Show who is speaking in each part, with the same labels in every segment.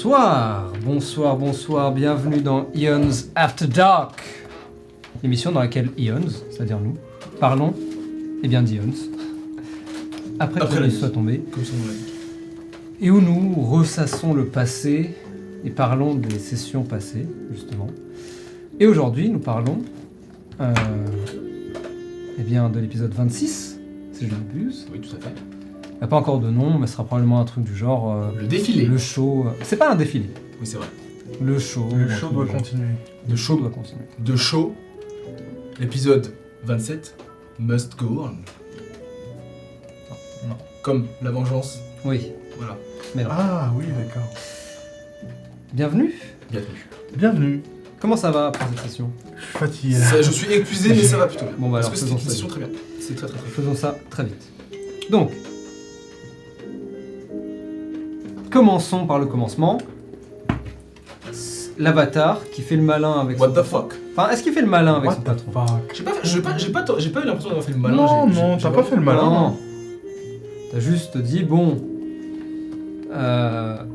Speaker 1: Bonsoir, bienvenue dans Eons After Dark, l'émission dans laquelle Eons, c'est-à-dire nous, parlons, d'Eons, après que la nuit soit tombée,
Speaker 2: comme son nom l'indique.
Speaker 1: Et où nous ressassons le passé et parlons des sessions passées, justement. Et aujourd'hui, nous parlons de l'épisode 26, si je ne m'abuse.
Speaker 2: Oui, tout à fait.
Speaker 1: Il n'y a pas encore de nom, mais ce sera probablement un truc du genre...
Speaker 2: le défilé.
Speaker 1: Le show... c'est pas un défilé.
Speaker 2: Oui, c'est vrai.
Speaker 1: Le show...
Speaker 3: Le show doit continuer.
Speaker 2: The show
Speaker 1: doit continuer.
Speaker 2: The show, l'épisode 27, must go on.
Speaker 3: Non.
Speaker 2: Comme la vengeance.
Speaker 1: Oui.
Speaker 2: Voilà.
Speaker 1: Mais non.
Speaker 3: Ah oui, d'accord.
Speaker 1: Bienvenue.
Speaker 2: Bienvenue.
Speaker 3: Bienvenue.
Speaker 1: Comment ça va après cette session?
Speaker 3: Je suis fatigué.
Speaker 2: Je suis épuisé, mais ça va plutôt bien.
Speaker 1: Bon, bah
Speaker 2: Parce
Speaker 1: alors,
Speaker 2: que c'était
Speaker 1: faisons
Speaker 2: une
Speaker 1: ça
Speaker 2: session
Speaker 1: vite.
Speaker 2: très bien. C'est très très bien.
Speaker 1: Faisons ça très vite. Donc, commençons par le commencement. L'avatar qui fait le malin avec
Speaker 2: What
Speaker 1: son
Speaker 2: the
Speaker 1: patron.
Speaker 2: fuck?
Speaker 1: Enfin, est-ce qu'il fait le malin avec
Speaker 3: What
Speaker 1: son
Speaker 3: the
Speaker 1: patron?
Speaker 3: fuck?
Speaker 2: J'ai pas eu l'impression d'avoir fait le malin.
Speaker 3: Non,
Speaker 2: j'ai-
Speaker 3: non,
Speaker 2: j'ai-
Speaker 3: t'as
Speaker 2: j'ai
Speaker 3: pas fait le malin.
Speaker 1: Non. T'as juste dit, bon,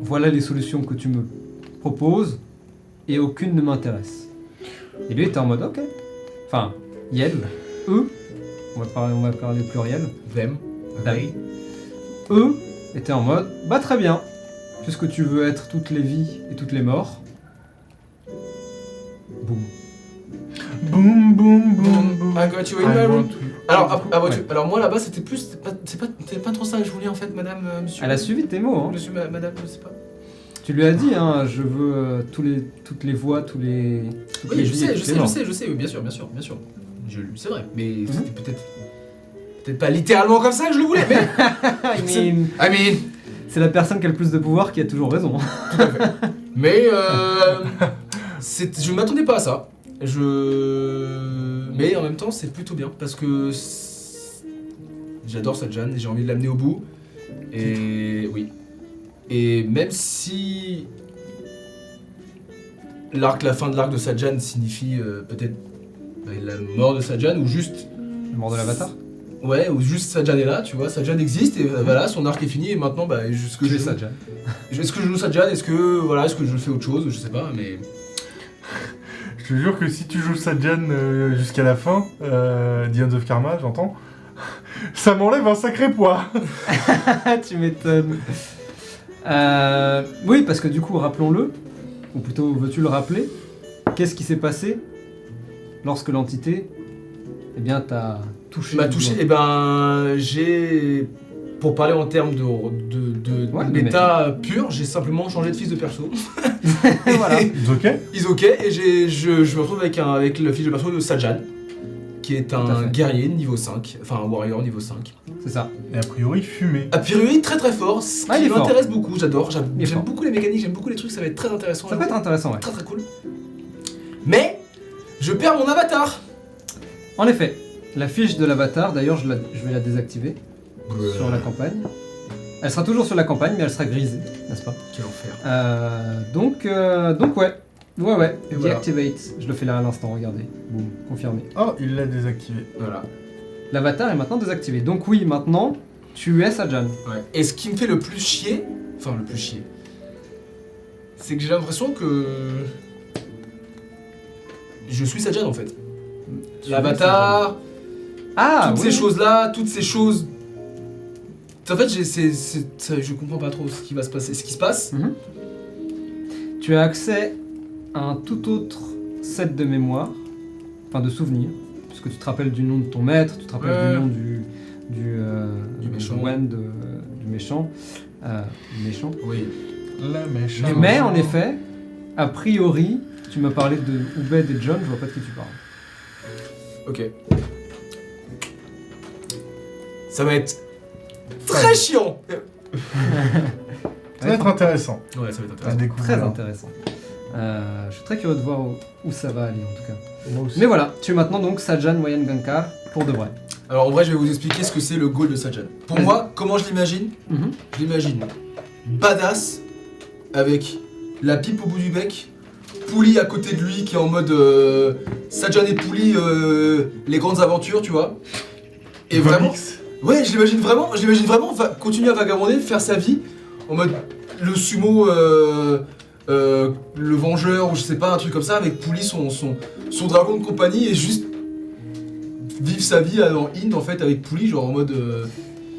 Speaker 1: voilà les solutions que tu me proposes et aucune ne m'intéresse. Et lui était en mode, ok. Enfin, Yel, eux, on va parler au pluriel.
Speaker 2: Them.
Speaker 1: They. Eux étaient en mode, bah très bien, puisque tu veux être toutes les vies et toutes les morts. Boum.
Speaker 3: Boum, boum, boum, boum.
Speaker 2: I got you in
Speaker 3: I
Speaker 2: my room.
Speaker 3: want to-
Speaker 2: Alors moi là-bas c'était plus, c'est pas trop ça que je voulais en fait, madame, monsieur.
Speaker 1: Elle a suivi tes mots, hein.
Speaker 2: Monsieur, madame, je sais pas.
Speaker 1: Tu lui as dit, hein, je veux toutes les voix, toutes les
Speaker 2: Oui, je
Speaker 1: vies et
Speaker 2: sais,
Speaker 1: toutes les morts.
Speaker 2: oui, bien sûr. C'est vrai, mais c'était peut-être pas littéralement comme ça que je le voulais, mais...
Speaker 1: I mean,
Speaker 2: I mean,
Speaker 1: c'est la personne qui a le plus de pouvoir qui a toujours raison.
Speaker 2: mais je m'attendais pas à ça. Mais en même temps, c'est plutôt bien parce que j'adore Sajan et j'ai envie de l'amener au bout. Et oui. Et même si la fin de l'arc de Sajan signifie peut-être la mort de Sajan ou juste
Speaker 1: Le mort de l'avatar.
Speaker 2: ouais, ou juste Sajan est là, tu vois, Sajan existe et voilà, son arc est fini et maintenant est-ce que
Speaker 1: Tu
Speaker 2: je
Speaker 1: es Sajan.
Speaker 2: est-ce que je joue Sajan, est-ce que je fais autre chose, je sais pas, mais
Speaker 3: Je te jure que si tu joues Sajan jusqu'à la fin, The End of Karma, j'entends, ça m'enlève un sacré poids.
Speaker 1: Tu m'étonnes. Oui, parce que du coup, rappelons-le, ou plutôt veux-tu le rappeler, qu'est-ce qui s'est passé lorsque l'entité, t'a touché
Speaker 2: m'a
Speaker 1: du
Speaker 2: touché,
Speaker 1: doigt.
Speaker 2: et j'ai, pour parler en termes de
Speaker 1: Ouais, de
Speaker 2: méta pur, j'ai simplement changé de fiche de perso.
Speaker 1: Voilà.
Speaker 3: It's ok.
Speaker 2: Ils ok, et je me retrouve avec le fiche de perso de Sajan, qui est
Speaker 1: à
Speaker 2: un
Speaker 1: fait.
Speaker 2: guerrier niveau 5, enfin un warrior niveau 5.
Speaker 1: C'est ça.
Speaker 3: Et a priori, fumé.
Speaker 2: A priori très très fort, ce
Speaker 1: Ah, il
Speaker 2: qui
Speaker 1: est fort.
Speaker 2: m'intéresse beaucoup, j'adore,
Speaker 1: Il est
Speaker 2: j'aime
Speaker 1: fort.
Speaker 2: beaucoup les mécaniques, j'aime beaucoup les trucs, ça va être très intéressant.
Speaker 1: Ça peut être intéressant, ouais.
Speaker 2: Très très cool. Mais, je perds mon avatar.
Speaker 1: En effet, la fiche de l'avatar, d'ailleurs, je vais la désactiver sur la campagne. Elle sera toujours sur la campagne, mais elle sera grisée, n'est-ce pas?
Speaker 2: Quel enfer.
Speaker 1: Donc ouais. Ouais.
Speaker 2: Et voilà.
Speaker 1: Deactivate. Je le fais là à l'instant, regardez. Boum, confirmé.
Speaker 3: Oh, il l'a désactivé.
Speaker 2: Voilà.
Speaker 1: L'avatar est maintenant désactivé. Donc oui, maintenant, tu es Sajan.
Speaker 2: Ouais. Et ce qui me fait le plus chier, c'est que j'ai l'impression que je suis Sajan en fait.
Speaker 1: Tu es
Speaker 2: L'avatar,
Speaker 1: Ah,
Speaker 2: toutes
Speaker 1: oui.
Speaker 2: ces choses-là, toutes ces choses. En fait, je comprends pas trop ce qui va se passer, ce qui se passe.
Speaker 1: Mhm. Tu as accès à un tout autre set de mémoire, enfin de souvenirs, puisque tu te rappelles du nom de ton maître, tu te rappelles
Speaker 2: Ouais.
Speaker 1: du nom du
Speaker 2: méchant.
Speaker 1: du méchant. Du méchant.
Speaker 2: Oui.
Speaker 3: La méchante.
Speaker 1: Mais en effet, a priori, tu m'as parlé de Ubed et John, je vois pas de qui tu parles.
Speaker 2: Ok. Ça va être très chiant.
Speaker 3: Ça va être intéressant
Speaker 2: Ouais, ça va être
Speaker 3: à
Speaker 2: intéressant.
Speaker 3: découvrir.
Speaker 1: Très intéressant. Je suis très curieux de voir où ça va aller en tout cas.
Speaker 3: Moi aussi.
Speaker 1: Mais voilà, tu es maintenant donc Sajan Wayan Gankar pour de vrai.
Speaker 2: Alors en vrai, je vais vous expliquer ce que c'est le goal de Sajan. Pour
Speaker 1: Vas-y.
Speaker 2: moi, comment je l'imagine?
Speaker 1: Mhm.
Speaker 2: Je l'imagine badass, avec la pipe au bout du bec, Pouli à côté de lui qui est en mode Sajan et Pouli, les grandes aventures, tu vois. Et vraiment,
Speaker 3: Vomix.
Speaker 2: ouais, je l'imagine vraiment continuer à vagabonder, faire sa vie, en mode le sumo le Vengeur ou je sais pas, un truc comme ça, avec Pouli son dragon de compagnie et juste vivre sa vie en Inde en fait avec Pouli, genre en mode.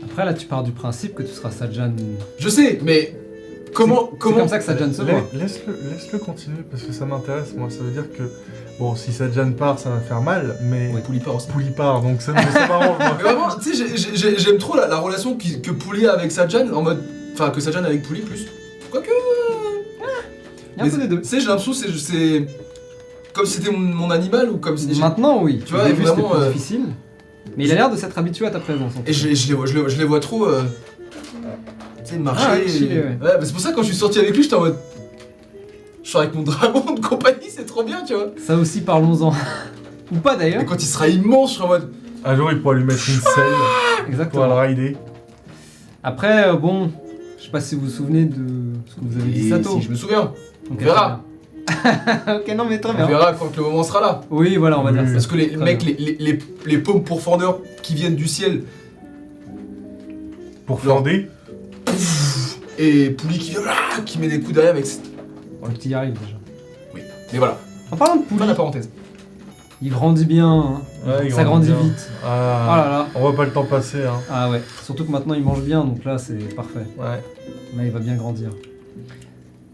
Speaker 1: Après, là, tu pars du principe que tu seras Sajan.
Speaker 2: Je sais, mais comment.
Speaker 1: C'est comme ça que Sajan se voit.
Speaker 3: Laisse-le continuer parce que ça m'intéresse. Moi, ça veut dire que bon, si Sajan part, ça va faire mal, mais
Speaker 2: Ouais, Pouli part aussi.
Speaker 3: Pouli part, donc ça m'arrange. moi.
Speaker 2: Mais vraiment, tu sais, j'aime trop la relation que Pouli a avec Sajan, en mode. Enfin, que Sajan a avec Pouli plus. Quoique.
Speaker 1: Il y a un peu des deux.
Speaker 2: Tu sais, j'ai l'impression que c'est. Comme si c'était mon animal ou comme si.
Speaker 1: Maintenant, oui.
Speaker 2: Tu vois,
Speaker 1: Au début, c'était
Speaker 2: vraiment,
Speaker 1: plus difficile. Mais il a l'air de s'être habitué à ta présence. En tout
Speaker 2: Et
Speaker 1: cas.
Speaker 2: je les vois trop. Tu sais, marcher.
Speaker 1: Ah ouais, chiller, ouais.
Speaker 2: bah, c'est pour ça que quand je suis sorti avec lui, j'étais en mode. Je suis avec mon dragon de compagnie, c'est trop bien, tu vois.
Speaker 1: Ça aussi, parlons-en. Ou pas d'ailleurs.
Speaker 2: Et quand il sera immense, je serai en mode.
Speaker 3: Un jour, il pourra lui mettre une selle pour
Speaker 1: Exactement.
Speaker 3: le rider.
Speaker 1: Après, bon, je sais pas si vous vous souvenez de ce que vous avez dit
Speaker 2: Et
Speaker 1: Sato.
Speaker 2: si je me souviens,
Speaker 1: Donc,
Speaker 2: on verra.
Speaker 1: ok, non, mais très
Speaker 2: On
Speaker 1: bien.
Speaker 2: verra quand le moment sera là.
Speaker 1: Oui, voilà, on va
Speaker 3: Oui.
Speaker 1: dire ça.
Speaker 2: Parce que les
Speaker 1: Très
Speaker 2: mecs,
Speaker 1: bien.
Speaker 2: les paumes pourfendeurs qui viennent du ciel,
Speaker 3: Pour flander.
Speaker 2: et Pouli qui met des coups derrière avec.
Speaker 1: Bon, le petit y arrive déjà.
Speaker 2: Mais voilà,
Speaker 1: En parlant de Pouli,
Speaker 2: fin de la parenthèse.
Speaker 1: il grandit bien. Hein.
Speaker 3: Ouais, il
Speaker 1: Ça grandit
Speaker 3: bien.
Speaker 1: vite.
Speaker 3: Ah,
Speaker 1: Oh là là.
Speaker 3: On voit pas le temps passer, hein.
Speaker 1: Ah ouais. Surtout que maintenant il mange bien, donc là c'est parfait.
Speaker 3: Ouais.
Speaker 1: Là il va bien grandir.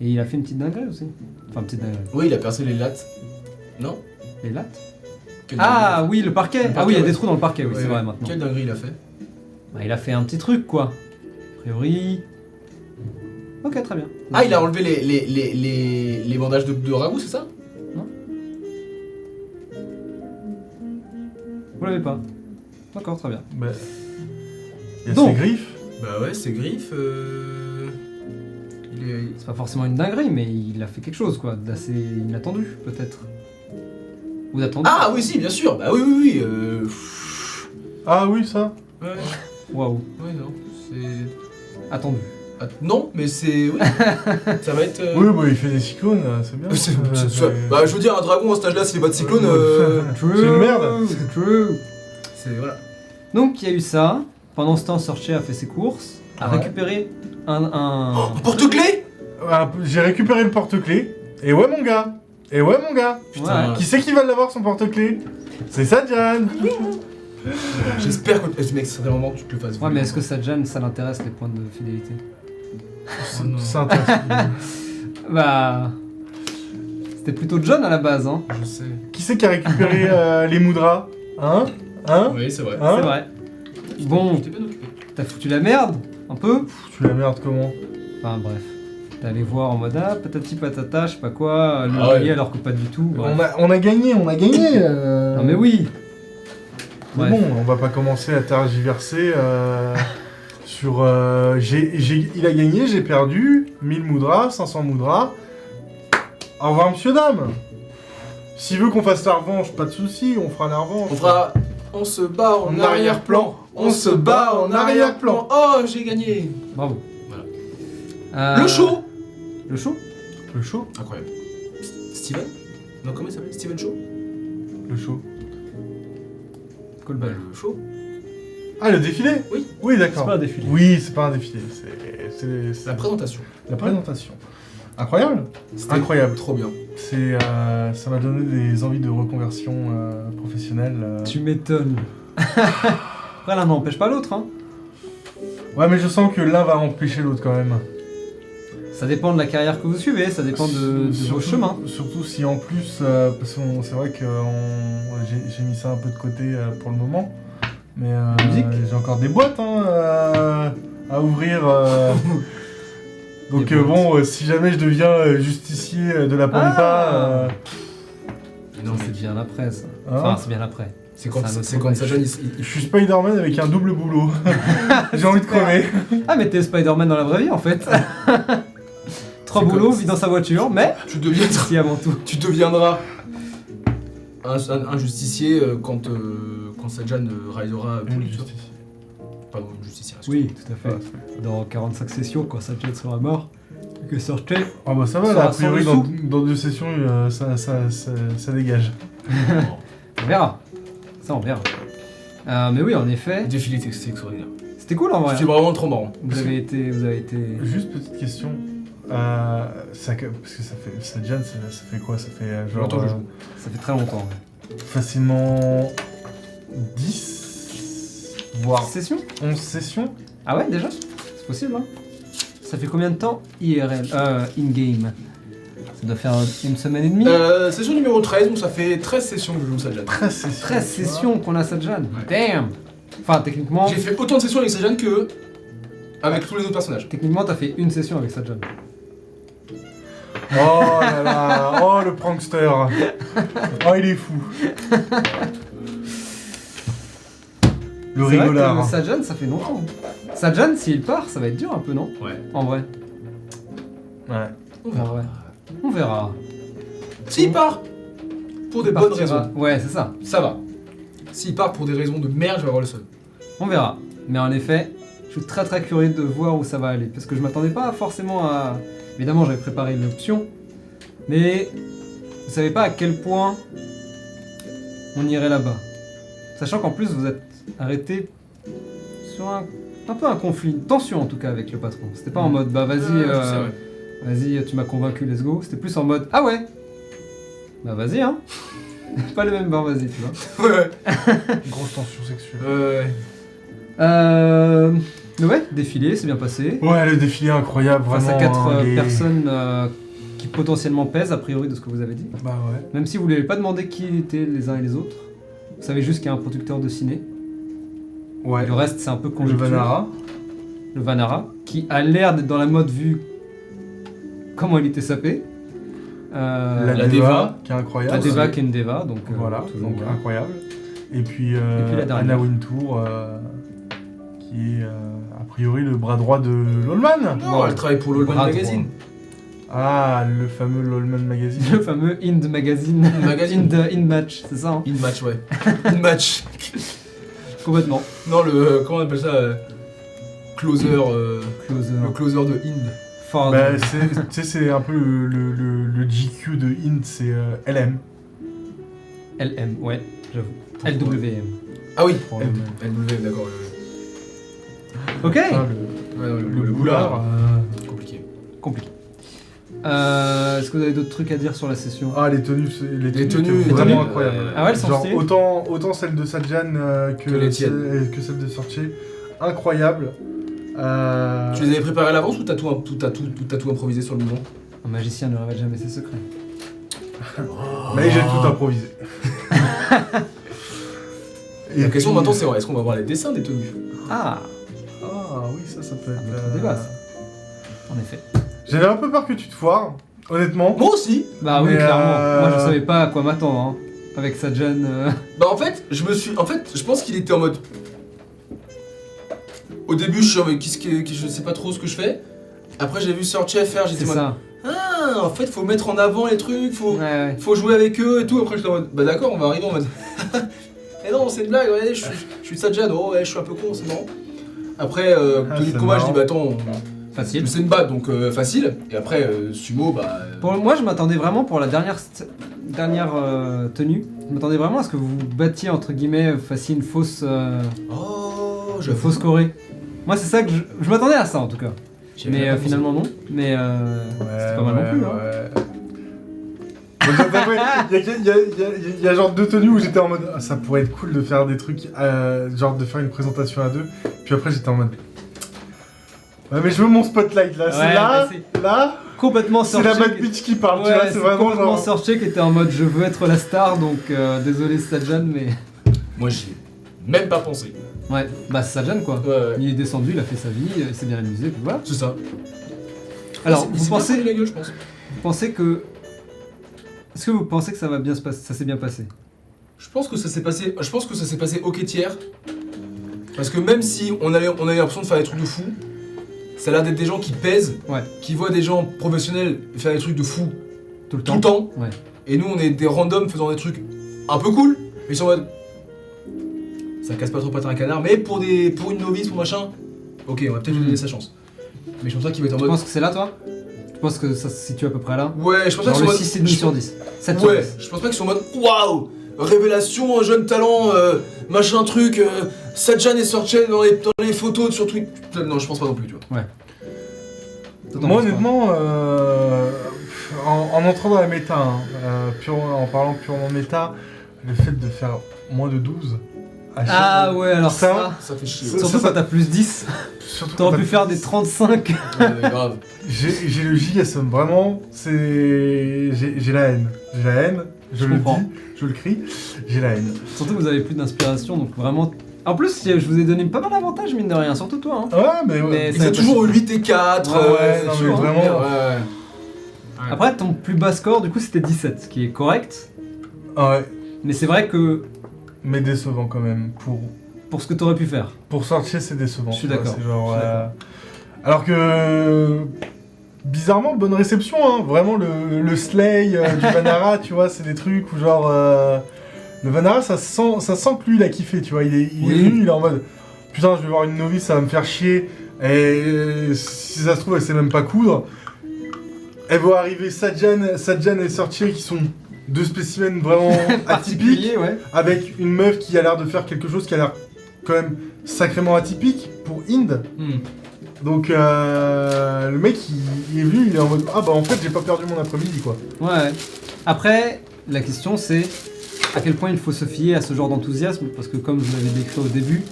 Speaker 1: Et il a fait une petite dinguerie aussi. Enfin, une petite dinguerie.
Speaker 2: Oui, il a percé les lattes. Non
Speaker 1: Les lattes.
Speaker 2: Quelle
Speaker 1: Ah
Speaker 2: dinguerie.
Speaker 1: oui, le parquet.
Speaker 2: Le
Speaker 1: Ah
Speaker 2: parquet,
Speaker 1: oui, il y a
Speaker 2: ouais.
Speaker 1: des trous dans le parquet, oui,
Speaker 2: Ouais,
Speaker 1: c'est vrai
Speaker 2: ouais.
Speaker 1: maintenant.
Speaker 2: Quelle dinguerie il a fait?
Speaker 1: Bah, il a fait un petit truc quoi. A priori. Ok, très bien.
Speaker 2: Ah, il a enlevé les bandages de ragoût, c'est ça?
Speaker 1: Vous l'avez pas. D'accord, très bien.
Speaker 3: Bah, il y a
Speaker 1: Donc.
Speaker 3: ses griffes.
Speaker 2: Bah ouais, ses griffes. Il est.
Speaker 1: C'est pas forcément une dinguerie, mais il a fait quelque chose quoi, d'assez inattendu peut-être. Ou d'attendu.
Speaker 2: Ah oui, si, bien sûr. Bah oui.
Speaker 3: Ah oui, ça.
Speaker 2: Ouais,
Speaker 1: Waouh.
Speaker 2: ouais, non. C'est.
Speaker 1: Attendu.
Speaker 2: Ah, non, mais c'est. Oui. Ça va être.
Speaker 3: Oui, bah il fait des cyclones, c'est bien.
Speaker 2: Bah, je veux dire, un dragon à cet âge-là, s'il fait pas de cyclone.
Speaker 1: True.
Speaker 3: C'est une merde.
Speaker 1: True.
Speaker 2: C'est. Voilà.
Speaker 1: Donc il y a eu ça. Pendant ce temps, Sorcher a fait ses courses, a
Speaker 3: Ouais.
Speaker 1: récupéré un...
Speaker 2: Oh, porte-clés.
Speaker 3: J'ai récupéré le porte-clés. Et ouais, mon gars.
Speaker 2: Putain.
Speaker 1: Ouais.
Speaker 3: Qui c'est qui va l'avoir son porte-clés? C'est Sajan.
Speaker 2: J'espère que. Mec, ce serait vraiment que tu te le fasses.
Speaker 1: Ouais, mais est-ce que Sajan, ça l'intéresse les points de fidélité?
Speaker 2: Oh, non.
Speaker 3: C'est intéressant.
Speaker 1: Bah... C'était plutôt John à la base, hein.
Speaker 2: Je sais.
Speaker 3: Qui c'est qui a récupéré les moudras? Hein?
Speaker 2: Oui, c'est vrai.
Speaker 3: Hein?
Speaker 1: C'est vrai. Bon,
Speaker 2: Je t'ai bien occupé.
Speaker 1: t'as foutu la merde, un peu.
Speaker 3: Tu la merde comment?
Speaker 1: Enfin bref. T'es allé voir en mode ah, patati patata, je sais pas quoi, le
Speaker 2: Ah ouais.
Speaker 1: grillé alors que pas du tout. Bref.
Speaker 3: On a gagné.
Speaker 1: Non mais oui.
Speaker 3: Mais
Speaker 1: Bref.
Speaker 3: bon, on va pas commencer à tergiverser sur... il a gagné, j'ai perdu. 1000 moudras, 500 moudras. Au revoir, monsieur, dame. S'il veut qu'on fasse la revanche, pas de soucis, on fera la revanche.
Speaker 2: On se bat en arrière-plan. On se bat en arrière-plan. Oh, j'ai gagné.
Speaker 1: Bravo.
Speaker 2: Voilà. Le show.
Speaker 1: Le show.
Speaker 3: Le show.
Speaker 2: Incroyable. Steven? Non, comment il s'appelle? Steven Shaw?
Speaker 3: Le show.
Speaker 1: Colbert.
Speaker 2: Le show.
Speaker 3: Ah, le défilé?
Speaker 2: Oui.
Speaker 3: Oui, d'accord.
Speaker 1: C'est pas un défilé.
Speaker 3: Oui, c'est pas un défilé, c'est
Speaker 2: La présentation.
Speaker 3: la présentation. Incroyable.
Speaker 2: C'était
Speaker 3: Incroyable.
Speaker 2: Trop bien.
Speaker 3: Ça m'a donné des envies de reconversion professionnelle.
Speaker 1: Tu m'étonnes. Après l'un n'empêche pas l'autre, hein.
Speaker 3: Ouais, mais je sens que l'un va empêcher l'autre quand même.
Speaker 1: Ça dépend de la carrière que vous suivez, ça dépend de vos
Speaker 3: Surtout-
Speaker 1: chemins.
Speaker 3: Surtout si en plus, parce que c'est vrai que j'ai mis ça un peu de côté pour le moment, mais
Speaker 1: Musique.
Speaker 3: j'ai encore des boîtes à ouvrir. Donc
Speaker 1: Des boîtes.
Speaker 3: bon, si jamais je deviens justicier de la Pampa,
Speaker 1: Ah.
Speaker 2: Non,
Speaker 1: C'est bien après ça.
Speaker 3: Hein
Speaker 1: Enfin, c'est bien après.
Speaker 2: C'est quand,
Speaker 1: C'est un autre
Speaker 2: c'est quand
Speaker 1: truc.
Speaker 2: Sajan
Speaker 3: je suis Spider-Man avec un double boulot. J'ai envie de crever.
Speaker 1: Ah, mais t'es Spider-Man dans la vraie vie en fait. Trois
Speaker 2: C'est
Speaker 1: boulots,
Speaker 2: comme-
Speaker 1: vit dans sa voiture, mais
Speaker 2: tu deviendras,
Speaker 1: si avant tout.
Speaker 2: tu deviendras un justicier quand Sajan ridera pour lui. Pardon, justicier.
Speaker 1: Oui, tout à fait. Dans 45 sessions, quand Sajan sera mort, que sortait.
Speaker 3: Ah bah ça va,
Speaker 1: Ça
Speaker 3: là, a
Speaker 1: va, sans
Speaker 3: priori
Speaker 1: le
Speaker 3: dans 2 sessions, ça dégage.
Speaker 1: On verra. Ça, on verra. Mais oui, en effet,
Speaker 2: Le défilé, c'était extraordinaire.
Speaker 1: c'était cool en vrai.
Speaker 2: C'était vraiment trop marrant.
Speaker 1: Vous avez été.
Speaker 3: Juste petite question. Parce que ça fait. Sadjan, ça fait quoi? Ça fait genre.
Speaker 2: Longtemps que je joue.
Speaker 1: Ça fait très longtemps.
Speaker 3: Facilement 10 voire
Speaker 1: 6 sessions
Speaker 3: 11 sessions.
Speaker 1: Ah ouais, déjà? C'est possible, hein? Ça fait combien de temps IRL, in-game? Ça doit faire une semaine et demie?
Speaker 2: Session numéro 13, donc ça fait 13 sessions que je joue Sadjan.
Speaker 3: 13 sessions.
Speaker 1: 13 sessions qu'on a Sadjan. Damn! Enfin, techniquement,
Speaker 2: J'ai fait autant de sessions avec Sadjan que avec tous les autres personnages.
Speaker 1: t'as fait une session avec Sadjan.
Speaker 3: Oh là là, oh le prankster. Oh il est fou. Le
Speaker 1: C'est vrai
Speaker 3: rigolard.
Speaker 1: que Sadjan, ça fait longtemps. Sadjan, s'il part, ça va être dur un peu, non?
Speaker 2: Ouais.
Speaker 1: En vrai.
Speaker 3: Ouais.
Speaker 1: En vrai. On verra.
Speaker 2: S'il part pour des
Speaker 1: Il
Speaker 2: bonnes
Speaker 1: partira.
Speaker 2: raisons,
Speaker 1: Ouais, c'est ça.
Speaker 2: ça va. S'il part pour des raisons de merde, je vais avoir le seul.
Speaker 1: On verra. Mais en effet, je suis très très curieux de voir où ça va aller. Parce que je m'attendais pas forcément à... Évidemment, j'avais préparé l'option. Mais je savais pas à quel point on irait là-bas. Sachant qu'en plus, vous êtes arrêté sur un peu un conflit, une tension en tout cas avec le patron. C'était pas en mode bah vas-y, vas-y, tu m'as convaincu, let's go. C'était plus en mode ah ouais, bah vas-y hein. Pas le même bah vas-y, tu vois.
Speaker 2: Ouais.
Speaker 3: Grosse tension sexuelle.
Speaker 1: Mais ouais, défilé, c'est bien passé.
Speaker 3: Ouais, le défilé est incroyable,
Speaker 1: Face
Speaker 3: vraiment.
Speaker 1: à 4
Speaker 3: hein, les-
Speaker 1: personnes qui potentiellement pèsent a priori de ce que vous avez dit.
Speaker 3: Bah ouais.
Speaker 1: Même si vous ne lui avez pas demandé qui étaient les uns et les autres. Vous savez juste qu'il y a un producteur de ciné.
Speaker 3: Ouais.
Speaker 1: Le reste, c'est un peu
Speaker 3: Le
Speaker 1: conjecture.
Speaker 3: Vanara.
Speaker 1: Le Vanara, qui a l'air d'être dans la mode vu comment il était sapé.
Speaker 3: La
Speaker 2: La
Speaker 3: Deva,
Speaker 2: Deva.
Speaker 3: qui est incroyable.
Speaker 1: la Deva qui est une Deva, donc
Speaker 3: Voilà,
Speaker 1: toujours,
Speaker 3: donc
Speaker 1: voilà.
Speaker 3: incroyable. Et puis,
Speaker 1: la dernière.
Speaker 3: Anna Wintour, qui est a priori le bras droit de Lolman.
Speaker 2: Non, elle travaille pour l'Allman
Speaker 1: Bras
Speaker 2: Magazine.
Speaker 3: Ah, le fameux Lolman Magazine.
Speaker 1: Le fameux Ind Magazine.
Speaker 2: Magazine.
Speaker 1: Ind Match, c'est ça hein.
Speaker 2: In match, ouais. In match.
Speaker 1: Complètement.
Speaker 2: Non, le. Comment on appelle ça Closer.
Speaker 1: Closer.
Speaker 2: Le closer de Ind.
Speaker 1: Ford.
Speaker 3: Bah, tu sais, c'est un peu le GQ de Int, c'est LM.
Speaker 1: LM, ouais, j'avoue. LWM.
Speaker 2: Ah oui,
Speaker 3: Pour le même.
Speaker 2: LW, d'accord.
Speaker 1: Ok.
Speaker 3: Ah,
Speaker 2: Ouais, non,
Speaker 3: le boulard.
Speaker 2: Compliqué.
Speaker 1: Compliqué. Est-ce que vous avez d'autres trucs à dire sur la session?
Speaker 3: Ah, les tenues,
Speaker 2: Les tenues,
Speaker 3: étaient
Speaker 1: les
Speaker 3: vraiment
Speaker 1: tenues,
Speaker 3: incroyables.
Speaker 1: Ah ouais, elles sont
Speaker 3: Genre,
Speaker 1: stylées.
Speaker 3: autant celle de Sadjan
Speaker 2: Que les tiennes.
Speaker 3: que celle de Sortier. Incroyable.
Speaker 2: Tu les avais préparés à l'avance ou t'as tout improvisé sur le moment?
Speaker 1: Un magicien ne révèle jamais ses secrets.
Speaker 3: Mais j'ai tout improvisé.
Speaker 2: La question
Speaker 3: puis-
Speaker 2: maintenant c'est est-ce qu'on va voir les dessins des tenues?
Speaker 1: Ah,
Speaker 3: Ah oui, ça peut être.
Speaker 1: autre débat, ça. En effet.
Speaker 3: J'avais un peu peur que tu te foires, honnêtement.
Speaker 2: Moi aussi.
Speaker 1: Bah oui,
Speaker 3: Mais,
Speaker 1: clairement. Moi, je savais pas à quoi m'attendre, hein. Avec Sadjan.
Speaker 2: Bah en fait, je pense qu'il était en mode. Au début, je suis en mode, je sais pas trop ce que je fais. Après, j'ai vu Sortier faire, j'étais
Speaker 1: C'est
Speaker 2: en mode.
Speaker 1: ça.
Speaker 2: Ah, en fait, faut mettre en avant les trucs,
Speaker 1: Ouais, ouais.
Speaker 2: faut jouer avec eux et tout. Après, j'étais en mode, bah d'accord, on va arriver en mode. Mais non, c'est une blague, regardez, je suis Sadjan, oh ouais, je suis un peu con, c'est marrant. Après, tenue de
Speaker 3: c'est
Speaker 2: combat, je dis,
Speaker 3: marrant.
Speaker 2: bah attends,
Speaker 1: Facile.
Speaker 2: c'est une batte donc facile. Et après, sumo, bah.
Speaker 1: Pour moi, je m'attendais vraiment pour la dernière tenue. Je m'attendais vraiment à ce que vous battiez, entre guillemets, fassiez une fausse,
Speaker 2: Oh,
Speaker 1: une fausse choré. Moi, c'est ça que je m'attendais à ça en tout cas.
Speaker 2: J'avais
Speaker 1: Mais
Speaker 2: pas pensé.
Speaker 1: finalement, non. Mais c'était pas mal non plus. Hein.
Speaker 3: Il y a genre deux tenues où j'étais en mode ah, ça pourrait être cool de faire des trucs, genre de faire une présentation à deux. Puis après j'étais en mode ouais mais je veux mon spotlight là,
Speaker 1: Ouais,
Speaker 3: c'est là,
Speaker 1: bah,
Speaker 3: là,
Speaker 1: Complètement
Speaker 3: c'est la
Speaker 1: Sorche.
Speaker 3: bad bitch qui parle, tu
Speaker 1: Ouais,
Speaker 3: vois,
Speaker 1: c'est
Speaker 3: c'est vraiment
Speaker 1: complètement
Speaker 3: genre...
Speaker 1: Sorche qui était en mode je veux être la star, donc désolé Sadjan, mais.
Speaker 2: Moi, j'y ai même pas pensé.
Speaker 1: Ouais, bah c'est Sadjan quoi.
Speaker 2: Ouais,
Speaker 1: Il est descendu, il a fait sa vie, il s'est bien amusé, puis voilà.
Speaker 2: c'est ça.
Speaker 1: Alors,
Speaker 2: Il
Speaker 1: vous
Speaker 2: s'est bien
Speaker 1: pensez,
Speaker 2: pris la gueule, je pense.
Speaker 1: vous pensez que. Est-ce que vous pensez que ça va bien se passer, ça s'est bien passé?
Speaker 2: Je pense que ça s'est passé ok tiers. Parce que même si on avait l'impression de faire des trucs de fou, ça a l'air d'être des gens qui pèsent,
Speaker 1: Ouais.
Speaker 2: qui voient des gens professionnels faire des trucs de fou
Speaker 1: Tout le
Speaker 2: tout
Speaker 1: temps.
Speaker 2: le temps.
Speaker 1: Ouais.
Speaker 2: Et nous, on est des randoms faisant des trucs un peu cool, mais ils sont en mode. Ça casse pas trop patin un canard, mais pour une novice, pour machin, ok, on va peut-être lui donner sa chance. Mais je pense pas qu'il va être en
Speaker 1: Tu
Speaker 2: mode.
Speaker 1: penses que c'est là toi? Tu penses que ça se situe à peu près là?
Speaker 2: Ouais, je pense pas
Speaker 1: Genre
Speaker 2: qu'ils
Speaker 1: le
Speaker 2: sont en
Speaker 1: 6,5
Speaker 2: mode.
Speaker 1: sur 10. 7 sur
Speaker 2: Ouais,
Speaker 1: 10.
Speaker 2: je pense pas qu'ils sont en mode waouh, révélation, un jeune talent, machin truc, Sadjan et Sorchen dans les photos sur Twitter. Non, je pense pas non plus, tu vois.
Speaker 1: Toi, t'en
Speaker 3: Moi,
Speaker 1: penses quoi?
Speaker 3: honnêtement, en entrant dans la méta, en parlant purement méta, le fait de faire moins de 12. à chaque-
Speaker 1: Ah ouais, alors
Speaker 3: Ça,
Speaker 2: Ça fait chier.
Speaker 3: Ça-
Speaker 1: surtout quand t'as plus 10,
Speaker 3: surtout
Speaker 1: t'aurais
Speaker 3: quand
Speaker 1: pu
Speaker 3: t'as-
Speaker 1: faire des 35.
Speaker 2: Ouais, grave.
Speaker 3: J'ai le gigasum, vraiment, j'ai la haine. J'ai la haine, je le
Speaker 1: comprends.
Speaker 3: dis, je le crie, j'ai la haine.
Speaker 1: Surtout que vous avez plus d'inspiration, donc vraiment... En plus, je vous ai donné pas mal d'avantages, mine de rien, surtout toi. Hein.
Speaker 3: Ouais, mais ouais.
Speaker 1: Mais
Speaker 2: Il
Speaker 1: ça
Speaker 2: y a
Speaker 1: va
Speaker 2: toujours 8 et 4.
Speaker 3: Ouais, non, mais
Speaker 2: toujours,
Speaker 3: vraiment.
Speaker 2: Ouais.
Speaker 1: Après, ton plus bas score, du coup, c'était 17, ce qui est correct.
Speaker 3: Ouais,
Speaker 1: Mais c'est vrai que
Speaker 3: mais décevant quand même.
Speaker 1: pour ce que t'aurais pu faire.
Speaker 3: Pour sortir, c'est décevant.
Speaker 1: Je suis
Speaker 3: tu vois,
Speaker 1: d'accord,
Speaker 3: c'est genre,
Speaker 1: je suis d'accord.
Speaker 3: alors que, bizarrement, bonne réception, hein. Vraiment, le Slay du Vanara, tu vois, c'est des trucs où genre... le Vanara, ça sent que lui, il a kiffé, tu vois. Il est
Speaker 1: Oui.
Speaker 3: venu, il est en mode... Putain, je vais voir une novice, ça va me faire chier. Et si ça se trouve, elle sait même pas coudre. Elle va arriver Sadjan et Sortier qui sont deux spécimens vraiment atypiques.
Speaker 1: Particulier, ouais.
Speaker 3: Avec une meuf qui a l'air de faire quelque chose qui a l'air quand même sacrément atypique pour Inde. Donc le mec il est venu, il est en mode ah bah en fait j'ai pas perdu mon après-midi quoi.
Speaker 1: Ouais. Après, la question c'est à quel point il faut se fier à ce genre d'enthousiasme, parce que comme je vous l'avais décrit au début,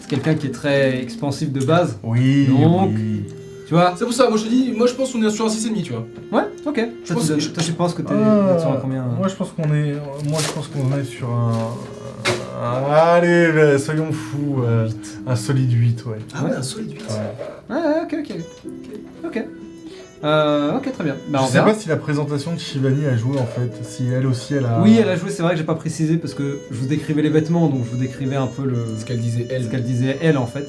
Speaker 1: c'est quelqu'un qui est très expansif de base.
Speaker 3: Oui,
Speaker 1: Donc-
Speaker 3: oui.
Speaker 1: Tu vois?
Speaker 2: C'est pour ça, moi je te dis, moi je pense qu'on est sur un 6,5, tu vois.
Speaker 1: Ouais, ok.
Speaker 2: Je pense que-
Speaker 1: Toi, tu penses que t'es
Speaker 3: Ah,
Speaker 1: sur un combien?
Speaker 3: moi je pense qu'on est sur allez, soyons fous, un solide 8, ouais.
Speaker 2: Ah ouais, un solide 8.
Speaker 3: Ouais.
Speaker 1: Ouais, ok. Ok, très bien. Bah,
Speaker 3: Je
Speaker 1: on
Speaker 3: sais
Speaker 1: verra.
Speaker 3: pas si la présentation de Shivani a joué en fait, si elle aussi elle a...
Speaker 1: Oui, elle a joué, c'est vrai que j'ai pas précisé parce que je vous décrivais les vêtements, donc je vous décrivais un peu
Speaker 2: Ce qu'elle disait,
Speaker 1: ce
Speaker 2: elle.
Speaker 1: qu'elle disait elle en fait.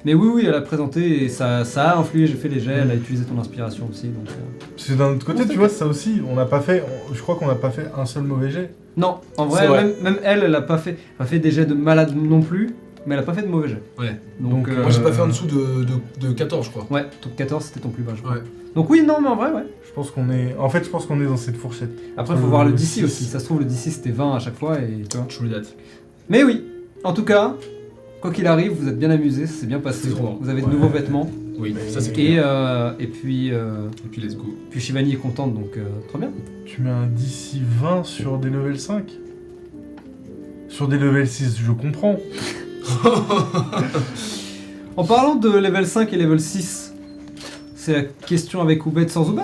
Speaker 1: Mais oui, elle a présenté et ça a influé, j'ai fait les jets, elle a utilisé ton inspiration aussi. Donc,
Speaker 3: Parce que d'un autre côté,
Speaker 1: On
Speaker 3: tu
Speaker 1: sait
Speaker 3: vois, ça aussi, je crois qu'on n'a pas fait un seul mauvais jet.
Speaker 1: Non, en
Speaker 2: C'est
Speaker 1: vrai,
Speaker 2: vrai.
Speaker 1: même elle a pas fait des jets de malade non plus, mais elle a pas fait de mauvais jets.
Speaker 2: Ouais.
Speaker 1: Donc,
Speaker 3: Donc,
Speaker 2: Moi j'ai pas fait en dessous de 14, je crois.
Speaker 1: ouais, top 14 c'était ton plus bas, je crois.
Speaker 2: Ouais.
Speaker 1: Donc oui, non, mais en vrai, ouais.
Speaker 3: Je pense qu'on est dans cette fourchette.
Speaker 1: Après, faut voir le DC
Speaker 3: six.
Speaker 1: aussi. Ça se trouve, le DC c'était 20 à chaque fois et tu vois.
Speaker 2: True that.
Speaker 1: Mais oui, en tout cas, quoi qu'il arrive, vous êtes bien amusés, ça s'est bien passé.
Speaker 2: C'est trop.
Speaker 1: Vous avez de
Speaker 2: Ouais.
Speaker 1: nouveaux vêtements.
Speaker 2: Oui, ça c'est
Speaker 1: Et,
Speaker 2: clair.
Speaker 1: et puis
Speaker 2: Let's go.
Speaker 1: Shivani est contente, donc trop bien.
Speaker 3: Tu mets un DC 20 sur des level 5 ? Sur des level 6, je comprends.
Speaker 1: En parlant de level 5 et level 6, c'est la question avec Oubed sans Oubed.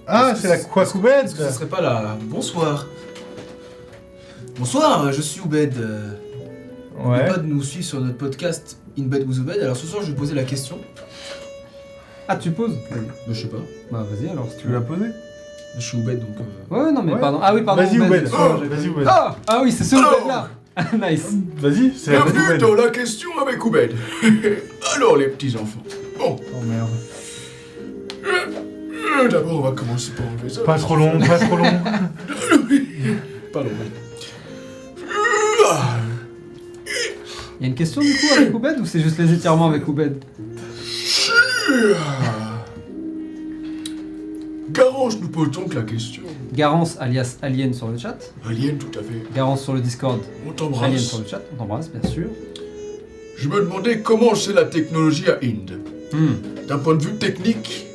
Speaker 3: Ah,
Speaker 2: Est-ce
Speaker 3: c'est
Speaker 2: que
Speaker 3: la
Speaker 2: c'est-
Speaker 3: Quacoubed.
Speaker 2: Est-ce que ce serait pas la... Bonsoir. Bonsoir, je suis Oubed. N'oubliez
Speaker 3: Ouais.
Speaker 2: pas de nous suivre sur notre podcast In Bed with Oubed. Alors ce soir, je vais poser la question.
Speaker 1: Ah, tu poses
Speaker 2: Je sais pas.
Speaker 1: Bah vas-y alors si
Speaker 3: Tu veux la poser ?
Speaker 2: Je suis Oubed donc.
Speaker 1: Ouais, non mais
Speaker 3: Ouais.
Speaker 1: pardon. Ah oui, pardon.
Speaker 3: Vas-y, Oubed.
Speaker 1: Oh,
Speaker 3: Vas-y, Oubed.
Speaker 1: Ah oui, c'est ce Oubed là. Nice.
Speaker 3: Vas-y, c'est la
Speaker 2: Bienvenue
Speaker 3: Quacoubed.
Speaker 2: dans la question avec Oubed. Alors les petits enfants. Bon,
Speaker 3: Oh merde.
Speaker 2: d'abord on va commencer par enlever ça.
Speaker 3: Pas trop long, pas trop long.
Speaker 2: Pardon.
Speaker 1: Il y a une question du coup avec Oubed ou c'est juste les étirements avec Oubed?
Speaker 2: Garance nous pose donc la question.
Speaker 1: Garance alias Alien sur le chat.
Speaker 2: Alien, tout à fait.
Speaker 1: Garance sur le Discord.
Speaker 2: On
Speaker 1: Alien
Speaker 2: t'embrasse.
Speaker 1: sur le chat. On t'embrasse bien sûr.
Speaker 2: Je me demandais comment c'est la technologie à Inde. D'un point de vue technique,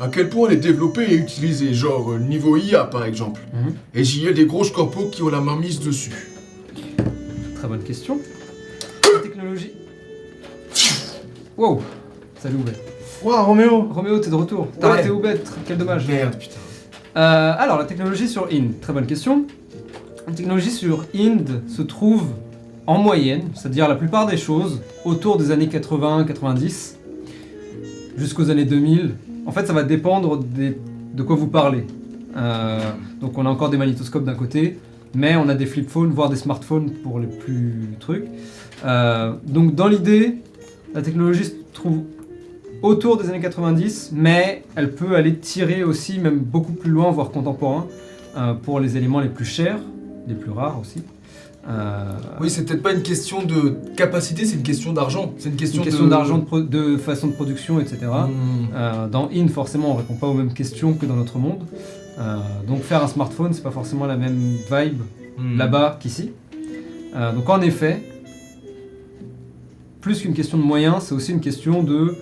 Speaker 2: à quel point elle est développée et utilisée, genre niveau IA par exemple.
Speaker 1: Mhm.
Speaker 2: Et s'il y a des grosses corpos qui ont la main mise dessus.
Speaker 1: Très bonne question. La technologie. Wow. Salut Oubed.
Speaker 3: Waouh, Roméo.
Speaker 1: Roméo, t'es de retour. T'as
Speaker 2: Ouais.
Speaker 1: raté Oubed. Quel dommage.
Speaker 2: Merde, putain.
Speaker 1: Alors, la technologie sur Inde, très bonne question. La technologie sur Inde se trouve en moyenne, c'est-à-dire la plupart des choses, autour des années 80-90, jusqu'aux années 2000. En fait, ça va dépendre de quoi vous parlez. Donc, on a encore des magnétoscopes d'un côté, mais on a des flip phones, voire des smartphones pour les plus trucs. Donc, dans l'idée, la technologie se trouve autour des années 90, mais elle peut aller tirer aussi, même beaucoup plus loin, voire contemporain, pour les éléments les plus chers, les plus rares aussi.
Speaker 2: Oui, c'est peut-être pas une question de capacité, c'est une question d'argent. C'est une
Speaker 1: C'est
Speaker 2: question,
Speaker 1: une question d'argent, de façon de production, etc. Dans In, forcément, on répond pas aux mêmes questions que dans notre monde. Donc faire un smartphone, c'est pas forcément la même vibe là-bas qu'ici. Donc en effet, plus qu'une question de moyens, c'est aussi une question de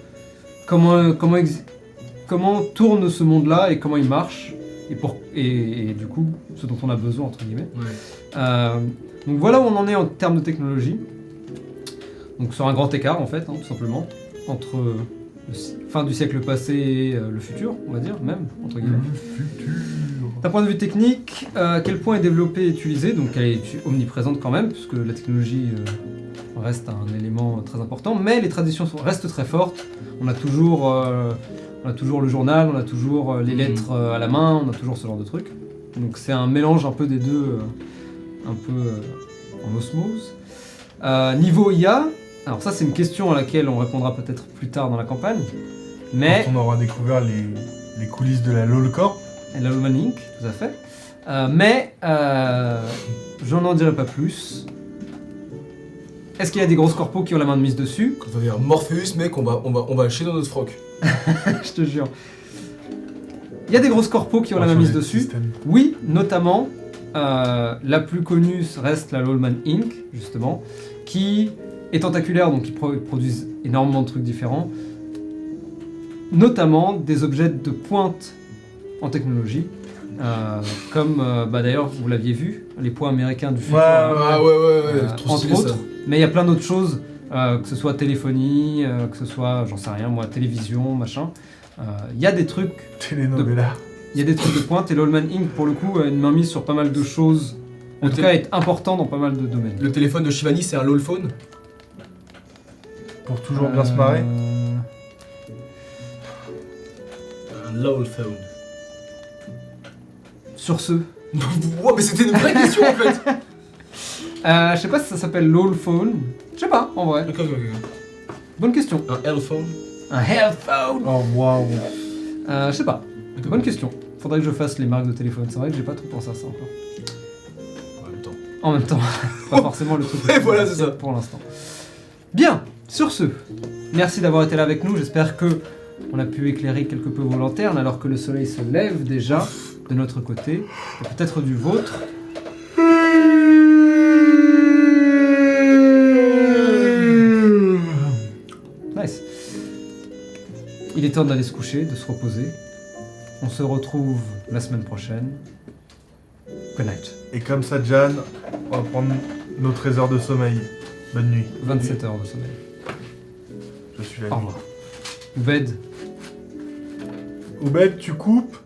Speaker 1: comment tourne ce monde-là et comment il marche, et du coup, ce dont on a besoin, entre guillemets.
Speaker 2: Ouais.
Speaker 1: Donc voilà où on en est en termes de technologie. Donc sur un grand écart, en fait, hein, tout simplement, entre fin du siècle passé et le futur, on va dire, même, entre guillemets. D'un point de vue technique, à quel point est développée et utilisée, donc elle est omniprésente quand même, puisque la technologie reste un élément très important, mais les traditions restent très fortes. On a toujours le journal, on a toujours les lettres à la main, on a toujours ce genre de trucs. Donc c'est un mélange un peu des deux, un peu en osmose. Niveau IA, alors ça c'est une question à laquelle on répondra peut-être plus tard dans la campagne, mais...
Speaker 3: Quand on aura découvert les coulisses de la LOLcorp.
Speaker 1: La Human Inc, tout à fait. Je n'en dirai pas plus. Est-ce qu'il y a des grosses corpos qui ont la main de mise dessus?
Speaker 2: Quand on va dire Morpheus, mec, on va chier dans notre froc.
Speaker 1: Je te jure. Il y a des grosses corpos qui ont la main mise dessus. Oui, notamment, la plus connue reste la Lawman Inc, justement, qui est tentaculaire, donc ils produisent énormément de trucs différents. Notamment des objets de pointe en technologie, comme d'ailleurs vous l'aviez vu, les poids américains du futur,
Speaker 2: Ouais, trop stylé,
Speaker 1: entre autres,
Speaker 2: ça.
Speaker 1: mais il y a plein d'autres choses, que ce soit téléphonie, que ce soit, j'en sais rien moi, télévision, machin, il y a des trucs,
Speaker 3: Telenovela.
Speaker 1: il y a des trucs de pointe, et l'Allman Inc pour le coup a une main mise sur pas mal de choses, en tout cas est important dans pas mal de domaines.
Speaker 2: Le téléphone de Shivani, c'est un LOL phone.
Speaker 3: Pour toujours bien se marrer.
Speaker 2: Un LOL phone.
Speaker 1: Sur ce,
Speaker 2: Wow, mais c'était une vraie question en fait.
Speaker 1: je sais pas si ça s'appelle LOL Phone, je sais pas en vrai,
Speaker 2: Ok.
Speaker 1: bonne question.
Speaker 2: Un L phone.
Speaker 1: Un Hell Phone.
Speaker 3: Oh waouh.
Speaker 1: Je sais pas. Bonne question. Faudrait que je fasse les marques de téléphone. C'est vrai que j'ai pas trop pensé à ça encore. En même temps. Pas forcément le truc.
Speaker 2: Ouais, voilà, c'est ça.
Speaker 1: Pour l'instant. Bien. Sur ce, merci d'avoir été là avec nous. J'espère que on a pu éclairer quelque peu vos lanternes alors que le soleil se lève déjà de notre côté et peut-être du vôtre. Nice. Il est temps d'aller se coucher, de se reposer. On se retrouve la semaine prochaine. Good night.
Speaker 3: Et comme ça, Jan, on va prendre nos trésors de sommeil. Bonne nuit.
Speaker 1: 27 heures de sommeil.
Speaker 3: Je suis là.
Speaker 1: Au revoir. Oubed.
Speaker 3: Oubed, tu coupes.